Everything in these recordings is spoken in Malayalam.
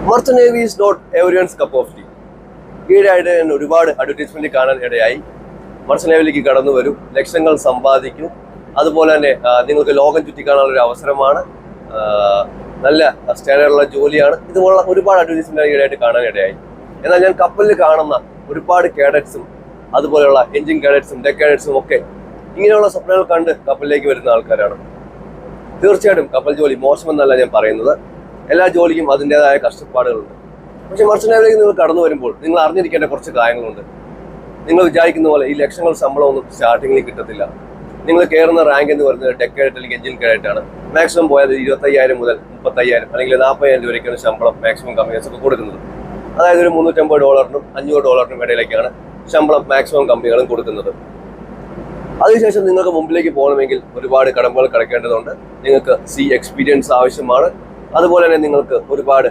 Merchant Navy is not everyone's cup of tea. ഈയിടെയായിട്ട് ഞാൻ ഒരുപാട് അഡ്വർടൈസ്മെന്റ് കാണാൻ ഇടയായി. മർച്ചന്റ് നേവിയിലേക്ക് കടന്നു വരും, ലക്ഷങ്ങൾ സമ്പാദിക്കും, അതുപോലെ തന്നെ നിങ്ങൾക്ക് ലോകം ചുറ്റിക്കാനുള്ള ഒരു അവസരമാണ്, നല്ല സ്റ്റാൻഡേർഡുള്ള ജോലിയാണ്. ഇതുപോലുള്ള ഒരുപാട് അഡ്വർടൈസ്മെന്റ് ഈയിടെയായിട്ട് കാണാൻ ഇടയായി. എന്നാൽ ഞാൻ കപ്പലിൽ കാണുന്ന ഒരുപാട് കേഡറ്റ്സും അതുപോലെയുള്ള എഞ്ചിൻ കേഡറ്റ്സും ഡെക്ക് കേഡറ്റ്സും ഒക്കെ ഇങ്ങനെയുള്ള സ്വപ്നങ്ങൾ കണ്ട് കപ്പലിലേക്ക് വരുന്ന ആൾക്കാരാണ്. തീർച്ചയായിട്ടും കപ്പൽ ജോലി മോശമെന്നല്ല ഞാൻ പറയുന്നത്. എല്ലാ ജോലിക്കും അതിൻ്റെതായ കഷ്ടപ്പാടുകളുണ്ട്. പക്ഷെ മർച്ചന്റ് നേവിയിലേക്ക് നിങ്ങൾ കടന്നു വരുമ്പോൾ നിങ്ങൾ അറിഞ്ഞിരിക്കേണ്ട കുറച്ച് കാര്യങ്ങളുണ്ട്. നിങ്ങൾ വിചാരിക്കുന്ന പോലെ ഈ ലക്ഷങ്ങൾ ശമ്പളമൊന്നും സ്റ്റാർട്ടിങ്ങിൽ കിട്ടത്തില്ല. നിങ്ങൾ കയറുന്ന റാങ്ക് എന്ന് പറയുന്നത് ഡെക്ക് കേഡറ്റ് അല്ലെങ്കിൽ എഞ്ചിൻ കേഡറ്റ് ആണ്. മാക്സിമം പോയത് 25,000 മുതൽ 30,000 അല്ലെങ്കിൽ 40,000 രൂപയ്ക്കാണ് ശമ്പളം മാക്സിമം കമ്പനീസ് ഒക്കെ കൊടുക്കുന്നത്. അതായത് ഒരു $350 $500 ഇടയിലേക്കാണ് ശമ്പളം മാക്സിമം കമ്പനികളും കൊടുക്കുന്നത്. അതിനുശേഷം നിങ്ങൾക്ക് മുമ്പിലേക്ക് പോകണമെങ്കിൽ ഒരുപാട് കടമ്പകൾ കടക്കേണ്ടതുണ്ട്. നിങ്ങൾക്ക് എക്സ്പീരിയൻസ് ആവശ്യമാണ്. അതുപോലെ തന്നെ നിങ്ങൾക്ക് ഒരുപാട്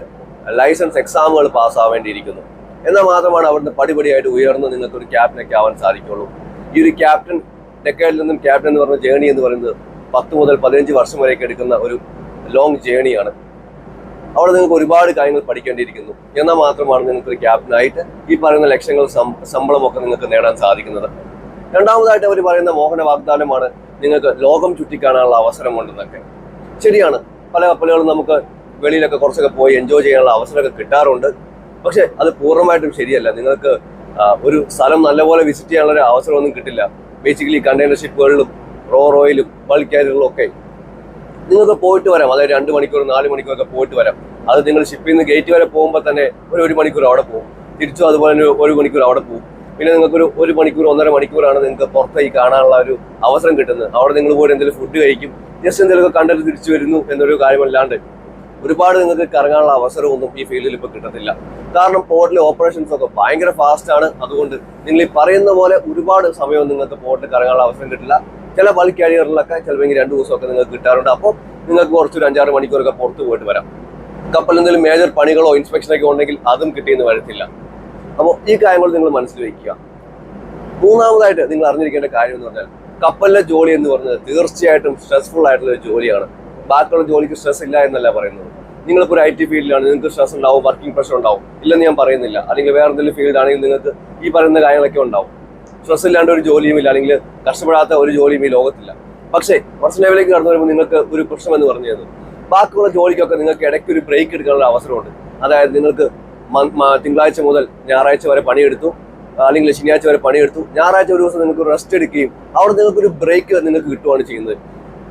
ലൈസൻസ് എക്സാമുകൾ പാസ്സാവേണ്ടിയിരിക്കുന്നു. എന്നാൽ മാത്രമാണ് അവിടുന്ന് പടിപടിയായിട്ട് ഉയർന്ന് നിങ്ങൾക്ക് ഒരു ക്യാപ്റ്റനൊക്കെ ആവാൻ സാധിക്കുള്ളൂ. ഈ ഒരു ക്യാപ്റ്റൻ ഡെക്കയിൽ നിന്നും ക്യാപ്റ്റൻ എന്ന് പറഞ്ഞ ജേണി എന്ന് പറയുന്നത് 10 മുതൽ 15 വർഷം വരെയൊക്കെ എടുക്കുന്ന ഒരു ലോങ് ജേണിയാണ്. അവിടെ നിങ്ങൾക്ക് ഒരുപാട് കാര്യങ്ങൾ പഠിക്കേണ്ടിയിരിക്കുന്നു. എന്നാൽ മാത്രമാണ് നിങ്ങൾക്ക് ഒരു ക്യാപ്റ്റനായിട്ട് ഈ പറയുന്ന ലക്ഷങ്ങൾ ശമ്പളമൊക്കെ നിങ്ങൾക്ക് നേടാൻ സാധിക്കുന്നത്. രണ്ടാമതായിട്ട് അവർ പറയുന്ന മോഹന വാഗ്ദാനമാണ് നിങ്ങൾക്ക് ലോകം ചുറ്റിക്കാണാനുള്ള അവസരമുണ്ടെന്നൊക്കെ. ശരിയാണ്, പല കപ്പലുകളും നമുക്ക് വെളിയിലൊക്കെ കുറച്ചൊക്കെ പോയി എൻജോയ് ചെയ്യാനുള്ള അവസരമൊക്കെ കിട്ടാറുണ്ട്. പക്ഷെ അത് പൂർണ്ണമായിട്ടും ശരിയല്ല. നിങ്ങൾക്ക് ഒരു സ്ഥലം നല്ലപോലെ വിസിറ്റ് ചെയ്യാനുള്ള ഒരു അവസരമൊന്നും കിട്ടില്ല. ബേസിക്കലി കണ്ടെയ്നർ ഷിപ്പുകളിലും റോയിലും ബൾക്ക് ക്യാരിയറിലും ഒക്കെ നിങ്ങൾക്ക് പോയിട്ട് വരാം. അതായത് 2 മണിക്കൂർ 4 മണിക്കൂറൊക്കെ പോയിട്ട് വരാം. അത് നിങ്ങൾ ഷിപ്പിൽ നിന്ന് ഗേറ്റ് വരെ പോകുമ്പോൾ തന്നെ ഒരു മണിക്കൂർ അവിടെ പോകും, തിരിച്ചും അതുപോലെ തന്നെ 1 മണിക്കൂർ അവിടെ പോകും. പിന്നെ നിങ്ങൾക്ക് ഒരു മണിക്കൂർ 1.5 മണിക്കൂറാണ് നിങ്ങൾക്ക് പുറത്തേക്ക് കാണാനുള്ള ഒരു അവസരം കിട്ടുന്നത്. അവിടെ നിങ്ങൾ പോയി എന്തെങ്കിലും ഫുഡ് കഴിക്കും, ജസ്റ്റ് എന്തെങ്കിലുമൊക്കെ കണ്ടിട്ട് തിരിച്ചു വരുന്നു എന്നൊരു കാര്യമല്ലാണ്ട് ഒരുപാട് നിങ്ങൾക്ക് കറങ്ങാനുള്ള അവസരമൊന്നും ഈ ഫീൽഡിൽ ഇപ്പോൾ കിട്ടത്തില്ല. കാരണം പോർട്ടിലെ ഓപ്പറേഷൻസ് ഒക്കെ ഭയങ്കര ഫാസ്റ്റ് ആണ്. അതുകൊണ്ട് നിങ്ങൾ ഈ പറയുന്ന പോലെ ഒരുപാട് സമയം നിങ്ങൾക്ക് പോർട്ടിൽ കറങ്ങാനുള്ള അവസരം കിട്ടില്ല. ചില ബൾക്ക് കാരിയറിലൊക്കെ ചിലപ്പോൾ 2 ദിവസമൊക്കെ നിങ്ങൾക്ക് കിട്ടാറുണ്ട്. അപ്പോൾ നിങ്ങൾക്ക് കുറച്ചൊരു 5-6 മണിക്കൂറൊക്കെ പുറത്ത് പോയിട്ട് വരാം. കപ്പലിൽ എന്തെങ്കിലും മേജർ പണികളോ ഇൻസ്പെക്ഷനൊക്കെ ഉണ്ടെങ്കിൽ അതും കിട്ടിയെന്ന് വരത്തില്ല. അപ്പോൾ ഈ കാര്യങ്ങൾ നിങ്ങൾ മനസ്സിൽ വയ്ക്കുക. മൂന്നാമതായിട്ട് നിങ്ങൾ അറിഞ്ഞിരിക്കേണ്ട കാര്യം എന്ന് പറഞ്ഞാൽ കപ്പലിലെ ജോലി എന്ന് പറഞ്ഞത് തീർച്ചയായിട്ടും സ്ട്രെസ്ഫുൾ ആയിട്ടുള്ള ഒരു ജോലിയാണ്. ബാക്കിയുള്ള ജോലിക്ക് സ്ട്രെസ് ഇല്ല എന്നല്ല പറയുന്നത്. നിങ്ങളിപ്പോൾ ഒരു IT ഫീൽഡിലാണ്, നിങ്ങൾക്ക് സ്ട്രെസ് ഉണ്ടാവും, വർക്കിംഗ് പ്രഷർ ഉണ്ടാവും, ഇല്ലെന്ന് ഞാൻ പറയുന്നില്ല. അല്ലെങ്കിൽ വേറെ എന്തെങ്കിലും ഫീൽഡ് ആണെങ്കിൽ നിങ്ങൾക്ക് ഈ പറയുന്ന കാര്യങ്ങളൊക്കെ ഉണ്ടാവും. സ്ട്രെസ് ഇല്ലാണ്ട് ഒരു ജോലിയും ഇല്ല, അല്ലെങ്കിൽ കഷ്ടപ്പെടാത്ത ഒരു ജോലിയും ഈ ലോകത്തില്ല. പക്ഷേ മർച്ചന്റ് നേവിയിലേക്ക് കടന്നു വരുമ്പോൾ നിങ്ങൾക്ക് ഒരു പ്രശ്നം എന്ന് പറഞ്ഞത് ബാക്കിയുള്ള ജോലിക്കൊക്കെ നിങ്ങൾക്ക് ഇടയ്ക്ക് ഒരു ബ്രേക്ക് എടുക്കാനുള്ള അവസരമുണ്ട്. അതായത് നിങ്ങൾക്ക് തിങ്കളാഴ്ച മുതൽ ഞായറാഴ്ച വരെ പണിയെടുത്തു, അല്ലെങ്കിൽ ശനിയാഴ്ച വരെ പണിയെടുത്തു, ഞായറാഴ്ച ഒരു ദിവസം നിങ്ങൾക്ക് റെസ്റ്റ് എടുക്കുകയും അവിടെ നിങ്ങൾക്കൊരു ബ്രേക്ക് നിങ്ങൾക്ക് കിട്ടുകയാണ് ചെയ്യുന്നത്.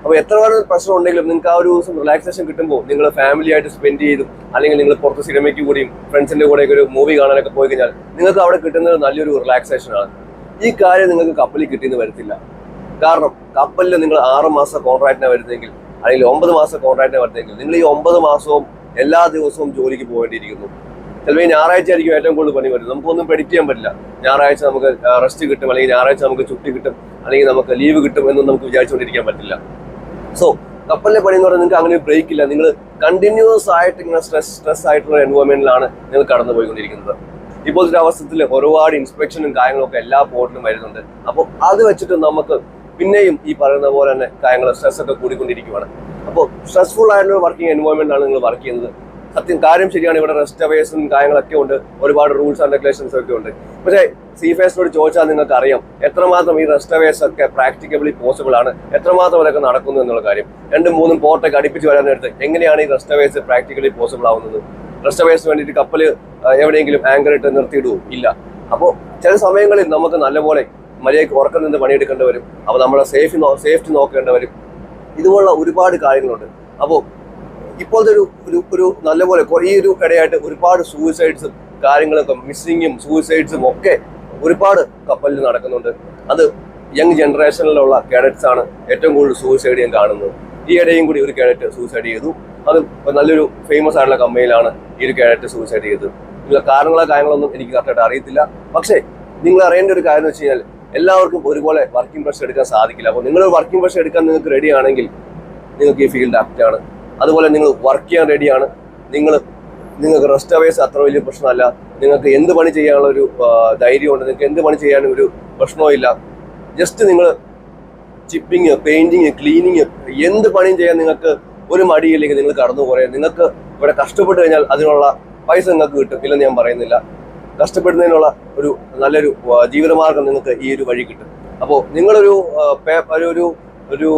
അപ്പോൾ എത്ര വേറെ പ്രശ്നം ഉണ്ടെങ്കിലും നിങ്ങൾക്ക് ആ ഒരു ദിവസം റിലാക്സേഷൻ കിട്ടുമ്പോൾ നിങ്ങൾ ഫാമിലി ആയിട്ട് സ്പെൻഡ് ചെയ്തും അല്ലെങ്കിൽ നിങ്ങൾ പുറത്ത് സിനിമയ്ക്ക് കൂടിയും ഫ്രണ്ട്സിൻ്റെ കൂടെയൊക്കെ ഒരു മൂവി കാണാനൊക്കെ പോയി കഴിഞ്ഞാൽ നിങ്ങൾക്ക് അവിടെ കിട്ടുന്നത് നല്ലൊരു റിലാക്സേഷനാണ്. ഈ കാര്യം നിങ്ങൾക്ക് കപ്പലിൽ കിട്ടിയെന്ന് വരത്തില്ല. കാരണം കപ്പലിൽ നിങ്ങൾ 6 മാസം കോൺട്രാക്റ്റിനാണ് വരുന്നതെങ്കിൽ അല്ലെങ്കിൽ 9 മാസം കോൺട്രാക്റ്റിനാണ് വരുന്നതെങ്കിൽ നിങ്ങൾ ഈ 9 മാസവും എല്ലാ ദിവസവും ജോലിക്ക് പോകേണ്ടിയിരിക്കുന്നു. ചിലപ്പോൾ ഈ ഞായറാഴ്ച ആയിരിക്കും ഏറ്റവും കൂടുതൽ പണി വരും. നമുക്കൊന്നും പ്രെഡിക്റ്റ് ചെയ്യാൻ പറ്റില്ല. ഞായറാഴ്ച നമുക്ക് റെസ്റ്റ് കിട്ടും, അല്ലെങ്കിൽ ഞായറാഴ്ച നമുക്ക് ചുറ്റി കിട്ടും, അല്ലെങ്കിൽ നമുക്ക് ലീവ് കിട്ടും എന്നൊന്നും നമുക്ക് വിചാരിച്ചുകൊണ്ടിരിക്കാൻ പറ്റില്ല. സോ കപ്പലിലെ പണി എന്ന് പറഞ്ഞാൽ നിങ്ങൾക്ക് അങ്ങനെ ബ്രേക്ക് ഇല്ല. നിങ്ങൾ കണ്ടിന്യൂസ് ആയിട്ട് ഇങ്ങനെ സ്ട്രെസ് ആയിട്ടുള്ള എൻവയോൺമെന്റിലാണ് നിങ്ങൾ കടന്നു പോയിക്കൊണ്ടിരിക്കുന്നത്. ഇപ്പോഴത്തെ അവസ്ഥയിൽ ഒരുപാട് ഇൻസ്പെക്ഷനും കാര്യങ്ങളൊക്കെ എല്ലാ പോർട്ടിലും വരുന്നുണ്ട്. അപ്പോൾ അത് വെച്ചിട്ട് നമുക്ക് പിന്നെയും ഈ പറയുന്ന പോലെ തന്നെ കാര്യങ്ങൾ സ്ട്രെസ് ഒക്കെ കൂടിക്കൊണ്ടിരിക്കുകയാണ്. അപ്പോൾ സ്ട്രെസ്ഫുൾ ആയിട്ടുള്ള വർക്കിംഗ് എൻവയോൺമെന്റ് ആണ് നിങ്ങൾ വർക്ക് ചെയ്യുന്നത്. സത്യം കാര്യം ശരിയാണ്. ഇവിടെ റെസ്റ്റ് അവേഴ്സും കാര്യങ്ങളൊക്കെ ഉണ്ട്, ഒരുപാട് റൂൾസ് ആൻഡ് റെഗുലേഷൻസ് ഒക്കെ ഉണ്ട്. പക്ഷേ സീഫേഴ്സിനോട് ചോദിച്ചാൽ നിങ്ങൾക്ക് അറിയാം എത്രമാത്രം ഈ റെസ്റ്റ് അവേഴ്സ് ഒക്കെ പ്രാക്ടിക്കബിളി പോസിബിൾ ആണ്, എത്രമാത്രം അതൊക്കെ നടക്കുന്നു എന്നുള്ള കാര്യം. 2-3 പോർട്ടൊക്കെ അടുപ്പിച്ച് വരാൻ നേരത്ത് എങ്ങനെയാണ് ഈ റെസ്റ്റ് അവേഴ്സ് പ്രാക്ടിക്കലി പോസിബിൾ ആവുന്നത്? റെസ്റ്റ് അവേഴ്സിന് വേണ്ടിയിട്ട് കപ്പൽ എവിടെയെങ്കിലും ആങ്കർ ഇട്ട് നിർത്തിയിടുവോ? ഇല്ല. അപ്പോൾ ചില സമയങ്ങളിൽ നമുക്ക് നല്ലപോലെ മര്യാദയ്ക്ക് ഉറക്കം നിന്ന് പണിയെടുക്കേണ്ടി വരും. അപ്പോൾ നമ്മുടെ സേഫ്റ്റി നോക്കേണ്ടി വരും. ഇതുപോലുള്ള ഒരുപാട് കാര്യങ്ങളുണ്ട്. അപ്പോൾ ഇപ്പോഴത്തെ ഒരു നല്ലപോലെ ഈ ഒരു ഇടയായിട്ട് ഒരുപാട് സൂയിസൈഡ്സും കാര്യങ്ങളൊക്കെ മിസ്സിങ്ങും സൂയിസൈഡ്സും ഒക്കെ ഒരുപാട് കപ്പലിൽ നടക്കുന്നുണ്ട്. അത് യങ് ജനറേഷനിലുള്ള കേഡറ്റ്സ് ആണ് ഏറ്റവും കൂടുതൽ സൂയിസൈഡ് ഞാൻ കാണുന്നത്. ഈ ഇടയും കൂടി ഒരു കേഡറ്റ് സൂയിസൈഡ് ചെയ്തു. അത് നല്ലൊരു ഫേമസ് ആയിട്ടുള്ള കമ്പനിയിലാണ് ഈ ഒരു കേഡറ്റ് സൂയിസൈഡ് ചെയ്തത്. ഇതിലെ കാര്യങ്ങളൊന്നും എനിക്ക് കറക്റ്റായിട്ട് അറിയത്തില്ല. പക്ഷേ നിങ്ങൾ അറിയേണ്ട ഒരു കാര്യം എന്ന് വെച്ച് കഴിഞ്ഞാൽ എല്ലാവർക്കും ഒരുപോലെ വർക്കിംഗ് പ്രഷർ എടുക്കാൻ സാധിക്കില്ല. അപ്പോൾ നിങ്ങൾ വർക്കിംഗ് പ്രഷർ എടുക്കാൻ നിങ്ങൾക്ക് റെഡി ആണെങ്കിൽ നിങ്ങൾക്ക് ഈ ഫീൽഡ് ആപ്റ്റാണ്. അതുപോലെ നിങ്ങൾ വർക്ക് ചെയ്യാൻ റെഡിയാണ്. നിങ്ങൾക്ക് റെസ്റ്റ് അവേഴ്സ് അത്ര വലിയ പ്രശ്നമല്ല. നിങ്ങൾക്ക് എന്ത് പണി ചെയ്യാനുള്ള ഒരു ധൈര്യമുണ്ട്. നിങ്ങൾക്ക് എന്ത് പണി ചെയ്യാനും ഒരു പ്രശ്നവും ഇല്ല. ജസ്റ്റ് നിങ്ങൾ ചിപ്പിങ്, പെയിന്റിങ്, ക്ലീനിങ്, എന്ത് പണിയും ചെയ്യാൻ നിങ്ങൾക്ക് ഒരു മടിയില്ലെങ്കിൽ നിങ്ങൾ കടന്നു പോരെ. നിങ്ങൾക്ക് ഇവിടെ കഷ്ടപ്പെട്ട് കഴിഞ്ഞാൽ അതിനുള്ള പൈസ നിങ്ങൾക്ക് കിട്ടും, ഇല്ലെന്ന് ഞാൻ പറയുന്നില്ല. കഷ്ടപ്പെടുന്നതിനുള്ള നല്ലൊരു ജീവിതമാർഗം നിങ്ങൾക്ക് ഈ ഒരു വഴി കിട്ടും. അപ്പോൾ നിങ്ങളൊരു ഒരു ഒരു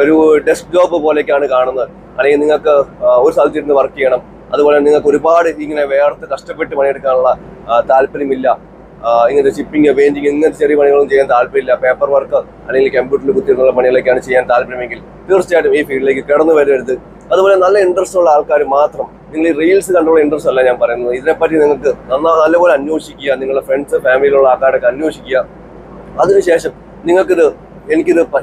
ഒരു ഡെസ്ക് ജോബ് പോലെയൊക്കെയാണ് കാണുന്നത്, അല്ലെങ്കിൽ നിങ്ങൾക്ക് ഒരു സ്ഥലത്തിരുന്ന് വർക്ക് ചെയ്യണം, അതുപോലെ നിങ്ങൾക്ക് ഒരുപാട് ഇങ്ങനെ വേർത്ത് കഷ്ടപ്പെട്ട് പണിയെടുക്കാനുള്ള താല്പര്യമില്ല, ഇങ്ങനത്തെ ഷിപ്പിംഗ്, പെയിന്റിങ്, ഇങ്ങനത്തെ ചെറിയ പണികളൊന്നും ചെയ്യാൻ താല്പര്യമില്ല, പേപ്പർ വർക്ക് അല്ലെങ്കിൽ കമ്പ്യൂട്ടറിൽ കുത്തിയിരുന്നുള്ള പണികളൊക്കെയാണ് ചെയ്യാൻ താല്പര്യമെങ്കിൽ തീർച്ചയായിട്ടും ഈ ഫീൽഡിലേക്ക് കടന്നു വരരുത്. അതുപോലെ നല്ല ഇൻട്രസ്റ്റ് ഉള്ള ആൾക്കാർ മാത്രം, നിങ്ങൾ ഈ റീൽസ് കണ്ടുള്ള ഇൻട്രസ്റ്റ് അല്ല ഞാൻ പറയുന്നത്, ഇതിനെപ്പറ്റി നിങ്ങൾക്ക് നല്ലപോലെ അന്വേഷിക്കുക, നിങ്ങളുടെ ഫ്രണ്ട്സ് ഫാമിലിയിലുള്ള ആൾക്കാരൊക്കെ അന്വേഷിക്കുക. അതിനുശേഷം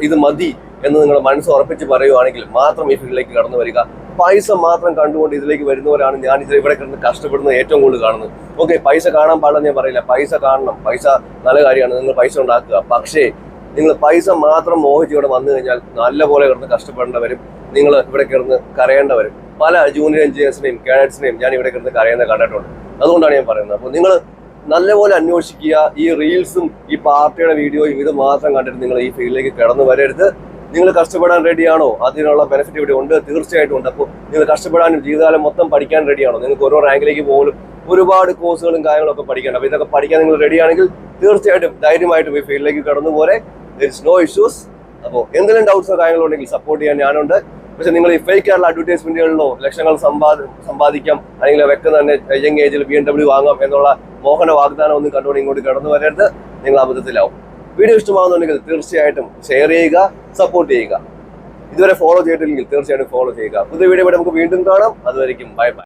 ഇത് മതി എന്ന് നിങ്ങളുടെ മനസ്സ് ഉറപ്പിച്ച് പറയുവാണെങ്കിൽ മാത്രം ഈ ഫീൽഡിലേക്ക് കടന്നു വരിക. പൈസ മാത്രം കണ്ടുകൊണ്ട് ഇതിലേക്ക് വരുന്നവരാണ് ഞാൻ ഇവിടെ കിടന്ന് കഷ്ടപ്പെടുന്നത് ഏറ്റവും കൂടുതൽ കാണുന്നത്. ഓക്കെ, പൈസ കാണാൻ പാടില്ല ഞാൻ പറയില്ല, പൈസ കാണണം, പൈസ നല്ല കാര്യമാണ്, നിങ്ങൾ പൈസ ഉണ്ടാക്കുക. പക്ഷേ നിങ്ങൾ പൈസ മാത്രം മോഹിച്ച് ഇവിടെ വന്നു കഴിഞ്ഞാൽ നല്ലപോലെ കിടന്ന് കഷ്ടപ്പെടേണ്ടവരും, നിങ്ങൾ ഇവിടെ കിടന്ന് കരയേണ്ടവരും. പല ജൂനിയർ എഞ്ചിനീയേഴ്സിനെയും കേഡറ്റ്സിനെയും ഞാൻ ഇവിടെ കിടന്ന് കരയുന്നത് കണ്ടിട്ടുണ്ട്. അതുകൊണ്ടാണ് ഞാൻ പറയുന്നത്. അപ്പോൾ നിങ്ങൾ നല്ലപോലെ അന്വേഷിക്കുക. ഈ റീൽസും ഈ പാർട്ടിയുടെ വീഡിയോയും ഇത് മാത്രം കണ്ടിട്ട് നിങ്ങൾ ഈ ഫീൽഡിലേക്ക് കടന്നു വരരുത്. നിങ്ങൾ കഷ്ടപ്പെടാൻ റെഡിയാണോ? അതിനുള്ള ബെനിഫിറ്റ് ഇവിടെ ഉണ്ട്, തീർച്ചയായിട്ടും ഉണ്ട്. അപ്പോൾ നിങ്ങൾ കഷ്ടപ്പെടാനും ജീവിതകാലം മൊത്തം പഠിക്കാൻ റെഡിയാണോ? നിങ്ങൾക്ക് ഓരോ റാങ്കിലേക്ക് പോലും ഒരുപാട് കോഴ്സുകളും കാര്യങ്ങളൊക്കെ പഠിക്കണം. അപ്പോൾ ഇതൊക്കെ പഠിക്കാൻ നിങ്ങൾ റെഡിയാണെങ്കിൽ തീർച്ചയായിട്ടും ധൈര്യമായിട്ടും ഈ ഫീൽഡിലേക്ക് കടന്നു പോരെ. It's no issues. അപ്പോൾ എന്തെങ്കിലും ഡൗട്ട്സോ കാര്യങ്ങളോ ഉണ്ടെങ്കിൽ സപ്പോർട്ട് ചെയ്യാൻ ഞാനുണ്ട്. പക്ഷെ നിങ്ങൾ ഈ ഫേക്ക് ആയിട്ടുള്ള അഡ്വർടൈസ്മെന്റുകളിലോ ലക്ഷങ്ങൾ സമ്പാദിക്കാം, അല്ലെങ്കിൽ വെക്കുന്ന തന്നെ യങ് ഏജിൽ BMW വാങ്ങാം എന്നുള്ള മോഹന വാഗ്ദാനം ഒന്നും കണ്ടുകൊണ്ട് ഇങ്ങോട്ട് കടന്നു വരരുത്, നിങ്ങൾ അബദ്ധത്തിലാവും. വീഡിയോ ഇഷ്ടമാകുന്നുണ്ടെങ്കിൽ തീർച്ചയായിട്ടും ഷെയർ ചെയ്യുക, സപ്പോർട്ട് ചെയ്യുക. ഇതുവരെ ഫോളോ ചെയ്തിട്ടില്ലെങ്കിൽ തീർച്ചയായിട്ടും ഫോളോ ചെയ്യുക. പുതിയ വീഡിയോ നമുക്ക് വീണ്ടും കാണാം. അതുവരെയും ബൈ ബൈ.